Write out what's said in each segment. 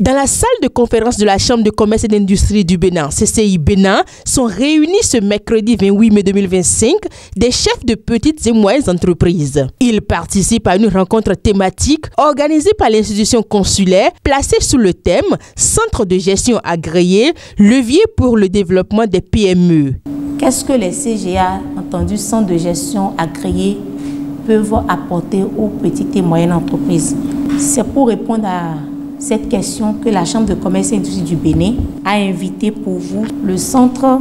Dans la salle de conférence de la Chambre de commerce et d'industrie du Bénin, CCI Bénin, sont réunis ce mercredi 28 mai 2025 des chefs de petites et moyennes entreprises. Ils participent à une rencontre thématique organisée par l'institution consulaire placée sous le thème « Centre de gestion agréé, levier pour le développement des PME ». Qu'est-ce que les CGA, entendu centre de gestion agréé, peuvent apporter aux petites et moyennes entreprises? C'est pour répondre à cette question que la Chambre de commerce et d'industrie du Bénin a invité pour vous le Centre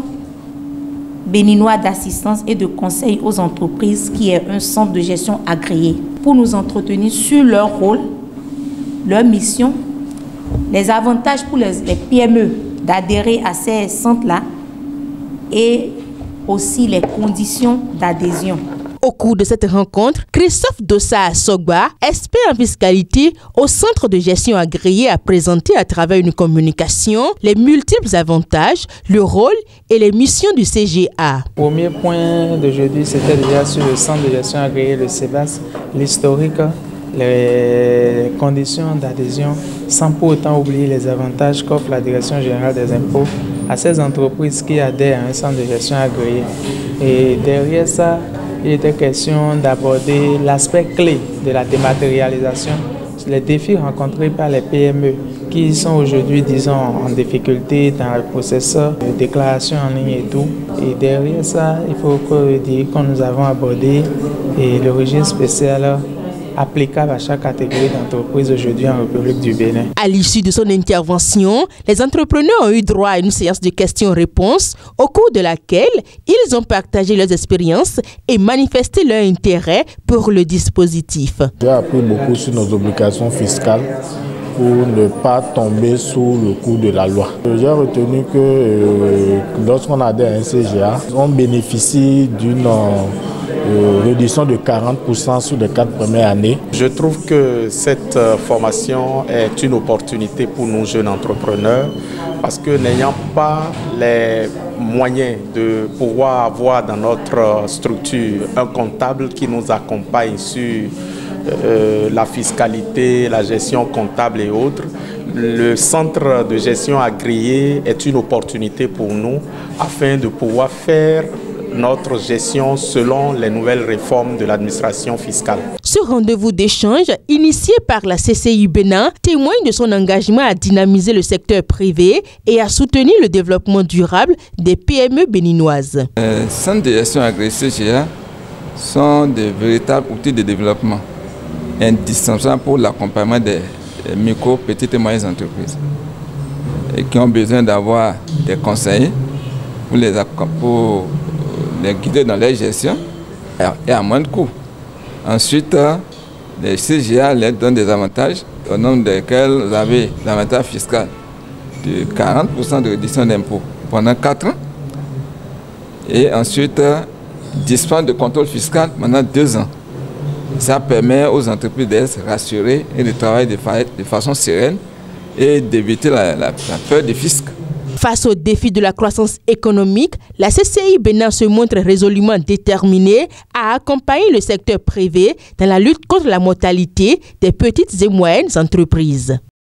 béninois d'assistance et de conseil aux entreprises, qui est un centre de gestion agréé, pour nous entretenir sur leur rôle, leur mission, les avantages pour les PME d'adhérer à ces centres-là et aussi les conditions d'adhésion. Au cours de cette rencontre, Christophe Dossa Sogba, expert en fiscalité au centre de gestion agréé, a présenté à travers une communication les multiples avantages, le rôle et les missions du CGA. Le premier point d'aujourd'hui, c'était déjà sur le centre de gestion agréé, le CEBAS, l'historique, les conditions d'adhésion, sans pour autant oublier les avantages qu'offre la Direction générale des impôts à ces entreprises qui adhèrent à un centre de gestion agréé. Et derrière ça, il était question d'aborder l'aspect clé de la dématérialisation, les défis rencontrés par les PME qui sont aujourd'hui, disons, en difficulté dans le processus de déclaration en ligne et tout. Et derrière ça, il faut dire que nous avons abordé le régime spécial applicable à chaque catégorie d'entreprise aujourd'hui en République du Bénin. À l'issue de son intervention, les entrepreneurs ont eu droit à une séance de questions-réponses au cours de laquelle ils ont partagé leurs expériences et manifesté leur intérêt pour le dispositif. J'ai appris beaucoup sur nos obligations fiscales pour ne pas tomber sous le coup de la loi. J'ai retenu que lorsqu'on adhère à un CGA, on bénéficie d'une réduction de 40% sur les 4 premières années. Je trouve que cette formation est une opportunité pour nous jeunes entrepreneurs parce que n'ayant pas les moyens de pouvoir avoir dans notre structure un comptable qui nous accompagne sur la fiscalité, la gestion comptable et autres, le centre de gestion agréé est une opportunité pour nous afin de pouvoir faire notre gestion selon les nouvelles réformes de l'administration fiscale. Ce rendez-vous d'échange, initié par la CCI Bénin, témoigne de son engagement à dynamiser le secteur privé et à soutenir le développement durable des PME béninoises. Les centres de gestion agréés CGA sont de véritables outils de développement indispensables pour l'accompagnement des micro, petites et moyennes entreprises et qui ont besoin d'avoir des conseillers pour les guider dans leur gestion et à moins de coûts. Ensuite, les CGA leur donnent des avantages au nombre desquels vous avez l'avantage fiscal de 40% de réduction d'impôts pendant 4 ans et ensuite dispense de contrôle fiscal pendant 2 ans. Ça permet aux entreprises d'être rassurées et de travailler de façon sereine et d'éviter la peur du fisc. Face aux défis de la croissance économique, la CCI Bénin se montre résolument déterminée à accompagner le secteur privé dans la lutte contre la mortalité des petites et moyennes entreprises.